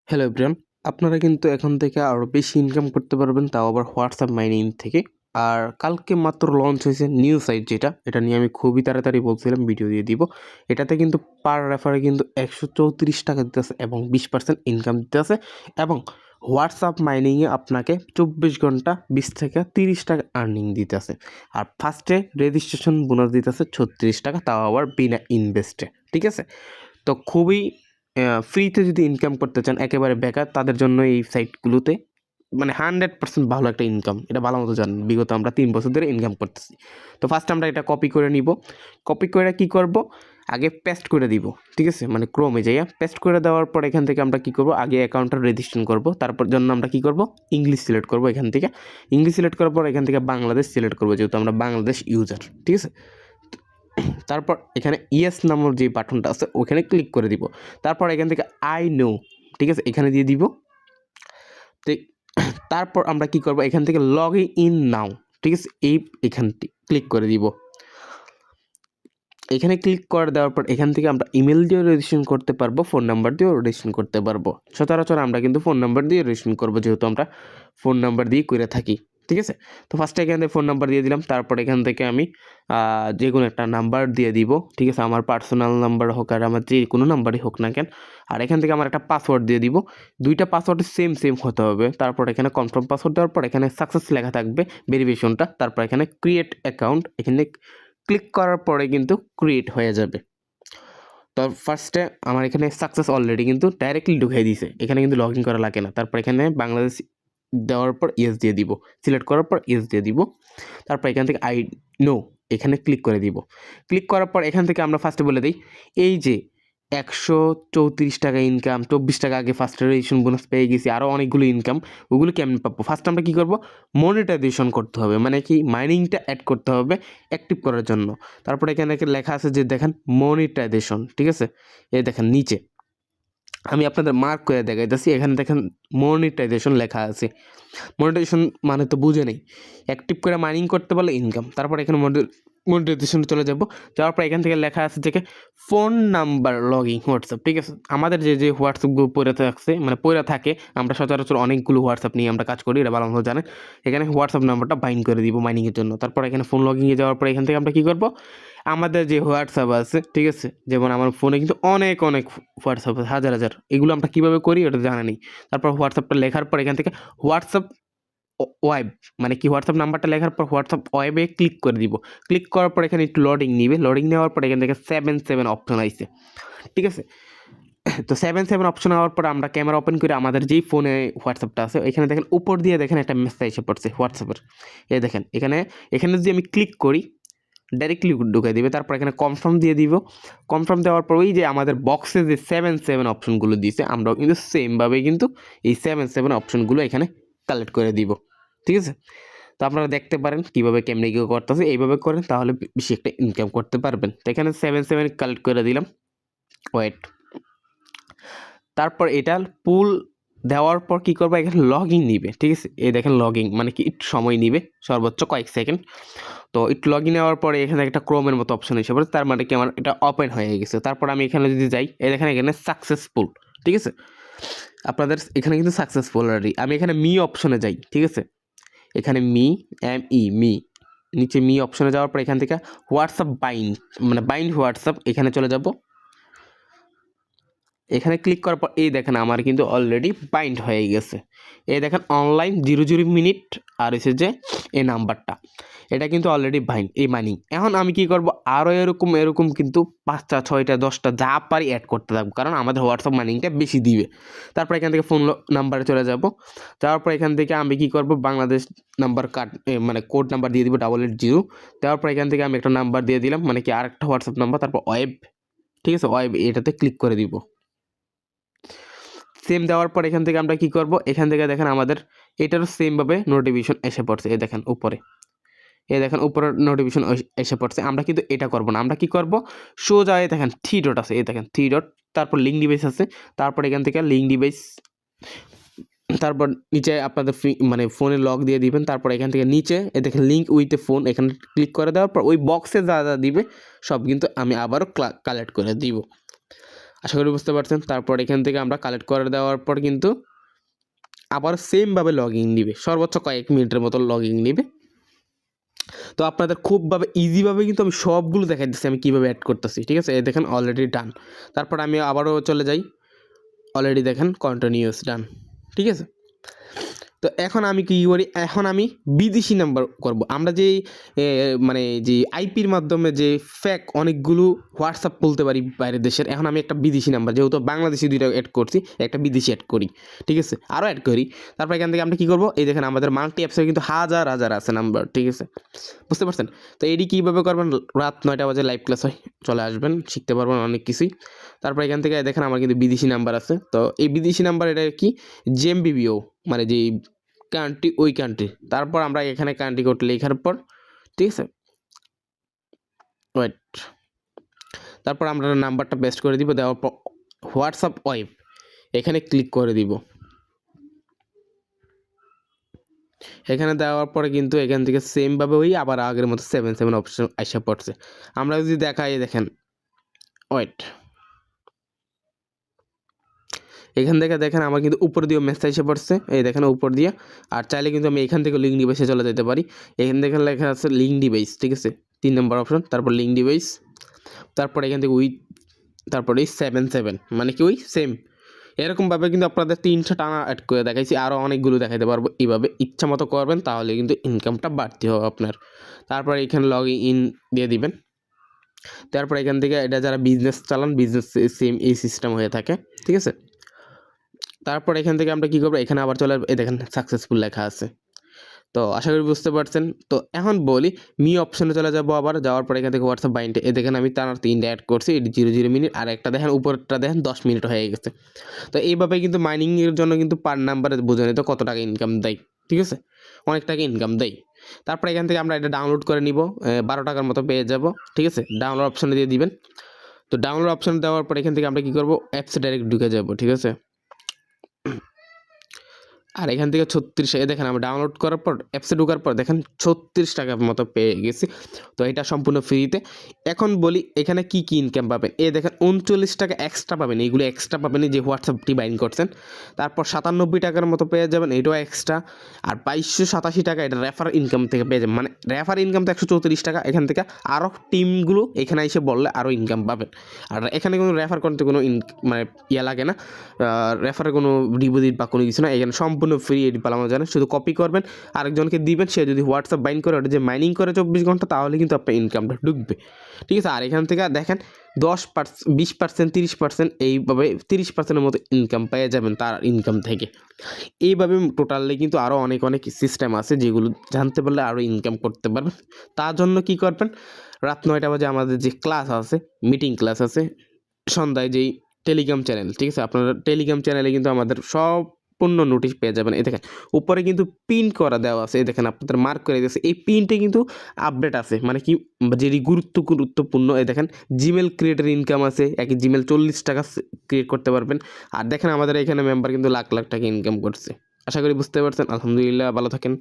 Hello everyone, আপনারা কিন্তু এখন থেকে আরও বেশি ইনকাম করতে পারবেন, তাও আবার হোয়াটসঅ্যাপ মাইনিং থেকে। আর কালকে মাত্র লঞ্চ হয়েছে নিউ সাইট, এটা নিয়ে আমি খুবই তাড়াতাড়ি বলছিলাম, ভিডিও দিয়ে দিব। এটাতে কিন্তু পার রেফারে কিন্তু 134 টাকা দিতেছে এবং 20% ইনকাম দিতেছে। এবং হোয়াটসঅ্যাপ মাইনিংয়ে আপনাকে 24 ঘন্টা 20 থেকে 30 টাকা আর্নিং দিতেছে। আর ফার্স্টে রেজিস্ট্রেশন বোনাস দিতেছে 36 টাকা, তাও আবার বিনা ইনভেস্টে। ঠিক আছে, তো খুবই ফ্রিতে যদি ইনকাম করতে চান, একেবারে বেকার তাদের জন্য এই সাইটগুলোতে মানে 100% ভালো একটা ইনকাম। এটা ভালো মতো জানেন, বিগত আমরা 3 বছর ধরে ইনকাম করতেছি। তো ফার্স্ট আমরা এটা কপি করে নিব। কপি করে কি করব, আগে পেস্ট করে দিব। ঠিক আছে, মানে ক্রোমে যাইয়া পেস্ট করে দেওয়ার পর এখান থেকে আমরা কি করব, আগে অ্যাকাউন্টটা রেজিস্ট্রেশন করব। তারপর জন্য আমরা কি করব, ইংলিশ সিলেক্ট করব। এখান থেকে ইংলিশ সিলেক্ট করার পর এখান থেকে বাংলাদেশ সিলেক্ট করব, যেহেতু আমরা বাংলাদেশ ইউজার। ঠিক আছে, তারপর এখানে ইয়েস নামের যে বাটনটা আছে ওখানে ক্লিক করে দিব। তারপর এখান থেকে আই নো, ঠিক আছে, এখানে দিয়ে দিব। তো তারপর আমরা কি করব, এখান থেকে লগ ইন নাও, ঠিক আছে, এখানটি ক্লিক করে দিব। এখানে ক্লিক করে দেওয়ার পর এখান থেকে আমরা ইমেল দিয়েও রেজিস্ট্রেশন করতে পারবো, ফোন নাম্বার দিয়েও রেজিস্ট্রেশন করতে পারবো। সচরাচর আমরা কিন্তু ফোন নাম্বার দিয়ে রেজিস্ট্রেশন করবো, যেহেতু আমরা ফোন নাম্বার দিয়ে করে থাকি। ঠিক আছে, তো ফার্স্টে এখান থেকে ফোন নাম্বার দিয়ে দিলাম। তারপর এখান থেকে আমি যে কোনো একটা নাম্বার দিয়ে দিব। ঠিক আছে, আমার পার্সোনাল নাম্বার হোক আর আমার যে কোনো নাম্বারই হোক না কেন। আর এখান থেকে আমার একটা পাসওয়ার্ড দিয়ে দিব। দুইটা পাসওয়ার্ড সেম হতে হবে। তারপর এখানে কনফার্ম পাসওয়ার্ড দেওয়ার পর এখানে সাকসেস লেখা থাকবে, ভেরিফিকেশনটা। তারপর এখানে ক্রিয়েট অ্যাকাউন্ট, এখানে ক্লিক করার পরে কিন্তু ক্রিয়েট হয়ে যাবে। তো ফার্স্টে আমার এখানে সাকসেস অলরেডি কিন্তু ডাইরেক্টলি ঢুকিয়ে দিয়েছে, এখানে কিন্তু লগ ইন করা লাগে না। তারপর এখানে বাংলাদেশ দেওয়ার পর ইয়েস দিয়ে দিব, সিলেক্ট করার পর ইয়েস দিয়ে দিব। তারপর এখান থেকে আই নো এখানে ক্লিক করে দিব। ক্লিক করার পর এখান থেকে আমরা ফার্স্টে বলে দিই, এই যে 134 টাকা ইনকাম, 24 টাকা আগে ফার্স্ট রেজিস্ট্রেশন বোনাস পেয়ে গেছি, আরও অনেকগুলো ইনকাম, ওগুলো কেমন পাবো। ফার্স্ট আমরা কী করবো, মনিটাইজেশন করতে হবে, মানে কি মাইনিংটা অ্যাড করতে হবে অ্যাক্টিভ করার জন্য। তারপরে এখানে লেখা আছে যে দেখেন মনিটাইজেশন, ঠিক আছে, এই দেখেন নিচে আমি আপনাদের মার্ক করে দেখাইতেছি, এখানে দেখেন মনিটাইজেশন লেখা আছে। মনিটাইজেশন মানে তো বুঝে নেই, অ্যাক্টিভ করে মাইনিং করতে পারলে ইনকাম। তারপর এখানে মনিটাইজেশনে চলে যাওয়ার পর এখান থেকে লেখা আছে যে ফোন নাম্বার লগইন হোয়াটসঅ্যাপ। ঠিক আছে, আমাদের যে হোয়াটসঅ্যাপ গ্রুপ পড়ে থাকছে, মানে পড়ে থাকে, আমরা সচরাচর অনেকগুলো হোয়াটসঅ্যাপ নিয়ে আমরা কাজ করি, এটা ভালো মতো জানেন। এখানে হোয়াটসঅ্যাপ নাম্বারটা বাইন্ড করে দিব মাইনিংয়ের জন্য। তারপর এখানে ফোন লগইনে যাওয়ার পর এখান থেকে আমরা কী করবো, আমাদের যে হোয়াটসঅ্যাপ আছে, ঠিক আছে, যেমন আমার ফোনে কিন্তু অনেক হোয়াটসঅ্যাপ আছে, হাজার এগুলো আমরা কীভাবে করি ওটা জানা নেই। তারপর হোয়াটসঅ্যাপটা লেখার পর এখান থেকে হোয়াটসঅ্যাপ ওয়েব, মানে কি হোয়াটসঅ্যাপ নাম্বারটা লেখার পর হোয়াটসঅ্যাপ ওয়েবে ক্লিক করে দিব। ক্লিক করার পর এখানে একটু লোডিং নিবে, লোডিং নেওয়ার পর এখান থেকে 7 অপশন আসছে। ঠিক আছে, তো 7 অপশন হওয়ার পর আমরা ক্যামেরা ওপেন করে আমাদের যেই ফোনে হোয়াটসঅ্যাপটা আছে এখানে দেখেন উপর দিয়ে দেখেন একটা মেসেজ এসে পড়ছে হোয়াটসঅ্যাপের। এই দেখেন এখানে যদি আমি ক্লিক করি ডাইরেক্টলি ঢুকে দিবে। তারপর এখানে কনফার্ম দিয়ে দিব। কনফার্ম দেওয়ার পর ওই যে আমাদের বক্সে যে 7 অপশনগুলো দিয়েছে, আমরাও কিন্তু সেমভাবে কিন্তু এই 7 অপশনগুলো এখানে কালেক্ট করে দিব। ঠিক আছে, তো আপনারা দেখতে পারেন কীভাবে কেমনি কী করতেছে, এইভাবে করেন তাহলে বেশি একটা ইনকাম করতে পারবেন। তো এখানে 7 কালেক্ট করে দিলাম, ওয়েট। তারপর এটা পুল দেওয়ার পর কী করবো, এখানে লগ ইন নিবে। ঠিক আছে, এই দেখেন লগ ইন মানে কি একটু সময় নিবে, সর্বোচ্চ কয়েক সেকেন্ড। তো একটু লগ ইন নেওয়ার পরে এখানে একটা ক্রোমের মতো অপশন এসে পড়ে, তার মানে কি আমার এটা ওপেন হয়ে গেছে। তারপর আমি এখানে যদি যাই, এই দেখেন এখানে সাকসেসফুল। ঠিক আছে, আপনাদের এখানে কিন্তু সাকসেসফুল অলরেডি। আমি এখানে মি অপশনে যাই। ঠিক আছে, এখানে মি নিচে মি অপশনে যাওয়ার পর এখান থেকে হোয়াটসঅ্যাপ বাইন্ড হোয়াটসঅ্যাপ এখানে চলে যাব। এখানে ক্লিক করার পর এই দেখেন আমার কিন্তু অলরেডি বাইন্ড হয়ে গেছে। এই দেখেন অনলাইন 00 মিনিট আর হচ্ছে যে এই নাম্বারটা, এটা কিন্তু অলরেডি বাইন্ড এই মাইনিং। এখন আমি কি করব, আরও এরকম কিন্তু 5টা 6টা 10টা যা পারি অ্যাড করতে থাকবো, কারণ আমাদের হোয়াটসঅ্যাপ মাইনিংটা বেশি দিবে। তারপর এখান থেকে ফোন নাম্বারে চলে যাব। যাওয়ার পর এখান থেকে আমি কি করব, বাংলাদেশ নাম্বার মানে কোড নাম্বার দিয়ে দিব 880। দেওয়ার পর এখান থেকে আমি একটা নাম্বার দিয়ে দিলাম, মানে কি আরেকটা হোয়াটসঅ্যাপ নাম্বার। তারপর ওয়েব, ঠিক আছে, ওয়েব এটাতে ক্লিক করে দিব। সেম দেওয়ার পর এখান থেকে আমরা কি করব, এখান থেকে দেখেন আমাদের এটারও সেমভাবে নোটিফিকেশন এসে পড়ছে। এই দেখেন উপরে, উপরের নোটিফিকেশন এসে পড়ছে। আমরা কিন্তু এটা করব না, আমরা কি করব, সোজা দেখেন 3 ডট আছে, এই দেখেন 3 ডট, তারপর লিঙ্ক ডিভাইস আছে। তারপর এখান থেকে লিঙ্ক ডিভাইস, তারপর নিচে আপনাদের মানে ফোনে লক দিয়ে দিবেন। তারপর এখান থেকে নিচে এই দেখেন লিঙ্ক উইথ এ ফোন, এখানে ক্লিক করে দেওয়ার পর ওই বক্সে যা দিবে সব কিন্তু আমি আবারও কালেক্ট করে দিব। আশা করি বুঝতে পারছেন। তারপর এখান থেকে আমরা কালেক্ট করে দেওয়ার পর কিন্তু আবার সেমভাবে লগইন নিবে, সর্বোচ্চ কয়েক মিনিটের মতো লগইন নিবে। তো আপনাদের খুবভাবে ইজিভাবে কিন্তু আমি সবগুলো দেখাই দিচ্ছি আমি কীভাবে অ্যাড করতেছি, ঠিক আছে। এই দেখেন অলরেডি ডান। তারপর আমি আবারও চলে যাই, অলরেডি দেখেন কন্টিনিউয়াস ডান, ঠিক আছে। তো এখন আমি কী করি, এখন আমি বিদেশি নাম্বার করব। আমরা যেই মানে যে আইপির মাধ্যমে যে ফেক অনেকগুলো হোয়াটসঅ্যাপ বলতে পারি বাইরের দেশের, এখন আমি একটা বিদেশি নাম্বার, যেহেতু বাংলাদেশি দুইটা অ্যাড করছি, একটা বিদেশি অ্যাড করি, ঠিক আছে, আরও অ্যাড করি। তারপর এখান থেকে আমরা কী করবো, এই দেখেন আমাদের মাল্টি অ্যাপসে কিন্তু হাজার হাজার আছে নাম্বার, ঠিক আছে, বুঝতে পারছেন। তো এটি কীভাবে করবেন, রাত 9টা বাজে লাইভ ক্লাস হয়, চলে আসবেন, শিখতে পারবেন অনেক কিছুই। তারপর এখান থেকে দেখেন আমার কিন্তু বিদেশি নাম্বার আছে। তো এই বিদেশি নাম্বার এটা কি, জেএমবিবিও, মানে যেই কান্ট্রি ওই কান্ট্রি। তারপর আমরা এখানে কান্ট্রি কোড লেখার পর, ঠিক আছে, ওয়েট, তারপর আমরা নাম্বারটা পেস্ট করে দিব, দেওয়ার পর হোয়াটসঅ্যাপ ওয়েব এখানে ক্লিক করে দিব। এখানে দেওয়ার পরে কিন্তু এখান থেকে সেমভাবে ওই আবার আগের মতো 7 অপশন আসা পড়ছে। আমরা যদি দেখাই, দেখেন, ওয়েট, এখান থেকে দেখেন আমার কিন্তু উপর দিয়ে মেসেজ এসে পড়ছে, এই দেখেন উপর দিয়ে। আর চাইলে কিন্তু আমি এখান থেকে লিঙ্ক ডিভাইসে চলে যেতে পারি। এখান থেকে লেখা আছে লিঙ্ক ডিভাইস, ঠিক আছে, 3 নম্বর অপশন, তারপর লিঙ্ক ডিভাইস, তারপর এখান থেকে তারপর এই 7 মানে কি ওই সেম। এরকমভাবে কিন্তু আপনাদের 3টা টানা অ্যাড করে দেখাইছি, আরও অনেকগুলো দেখাইতে পারবো। এইভাবে ইচ্ছা মতো করবেন, তাহলে কিন্তু ইনকামটা বাড়তে হবে আপনার। তারপর এখানে লগ ইন দিয়ে দিবেন। তারপর এখান থেকে এটা যারা বিজনেস চালান, বিজনেস সেম এই সিস্টেম হয়ে থাকে, ঠিক আছে। তারপর এখান থেকে আমরা কী করবো, এখানে আবার চলে আসবো, এই দেখেন সাকসেসফুল লেখা আছে। তো আশা করি বুঝতে পারছেন। তো এখন বলি মি অপশনে চলে যাবো, আবার যাওয়ার পর এখান থেকে হোয়াটসঅ্যাপ বাইন্ডে, এ দেখেন আমি টানার 3টা অ্যাড করছি, এটি 0 মিনিট, আর একটা দেখেন উপরটা দেখেন 10 মিনিট হয়ে গেছে। তো এইভাবে কিন্তু মাইনিংয়ের জন্য কিন্তু পার নাম্বারে বোঝা নিত কত টাকা ইনকাম দেয়, ঠিক আছে, অনেক টাকা ইনকাম দেয়। তারপর এখান থেকে আমরা এটা ডাউনলোড করে নিব, 12 টাকার মতো পেয়ে যাব, ঠিক আছে। ডাউনলোড অপশনে দিয়ে দিবেন। তো ডাউনলোড অপশন দেওয়ার পর এখান থেকে আমরা কী করবো, অ্যাপসে ডাইরেক্ট ঢুকে যাব, ঠিক আছে। আর এখান থেকে 36 দেখেন আমরা ডাউনলোড করার পর অ্যাপসে ঢোকার পর দেখেন 36 টাকার মতো পেয়ে গেছি। তো এটা সম্পূর্ণ ফ্রিতে। এখন বলি এখানে কি কি ইনকাম পাবেন, এই দেখেন 39 টাকা এক্সট্রা পাবেন, এইগুলো এক্সট্রা পাবেন যে হোয়াটসঅ্যাপটি বাইন করছেন। তারপর 97 টাকার মতো পেয়ে যাবেন, এটাও এক্সট্রা। আর 2287 টাকা এটা রেফার ইনকাম থেকে পেয়ে যাবেন, মানে রেফার ইনকাম তো 134 টাকা। এখান থেকে আরও টিমগুলো এখানে এসে বললে আরও ইনকাম পাবেন। আর এখানে কোনো রেফার করতে কোনো মানে লাগে না, রেফারের কোনো ডিপোজিট বা কোনো কিছু না, এখানে সম্পূর্ণ ফ্রি। এটি পালানো যায় না, শুধু কপি করবেন, আরেকজনকে দিবেন, সে যদি হোয়াটসঅ্যাপ বাইন্ড করে ওটা যে মাইনিং করে 24 ঘন্টা, তাহলে কিন্তু আপনার ইনকামটা ঢুকবে, ঠিক আছে। আর এখান থেকে দেখেন 10%, 20%, 30%, এইভাবে 30%-এর মতো ইনকাম পেয়ে যাবেন তার ইনকাম থেকে। এইভাবে টোটালি কিন্তু আরও অনেক অনেক সিস্টেম আছে, যেগুলো জানতে পারলে আরও ইনকাম করতে পারবেন। তার জন্য কি করবেন, রাত 9টা বাজে আমাদের যে ক্লাস আছে, মিটিং ক্লাস আছে, সন্ধ্যায় যেই টেলিগ্রাম চ্যানেল, ঠিক আছে, আপনারা টেলিগ্রাম চ্যানেলে কিন্তু আমাদের সম্পূর্ণ নোটিশ পেয়ে যাবেন। এই দেখেন উপরে কিন্তু পিন করা দেওয়া আছে, এই দেখেন আপনাদের মার্ক করে দিয়েছে, এই পিনটে কিন্তু আপডেট আছে, মানে কি যেটি গুরুত্বপূর্ণ। এই দেখেন জিমেল ক্রিয়েটের ইনকাম আছে, এক জিমেল 40 টাকা ক্রিয়েট করতে পারবেন। আর দেখেন আমাদের এখানে মেম্বার কিন্তু লাখ লাখ টাকা ইনকাম করছে। আশা করি বুঝতে পারছেন। আলহামদুলিল্লাহ, ভালো থাকেন।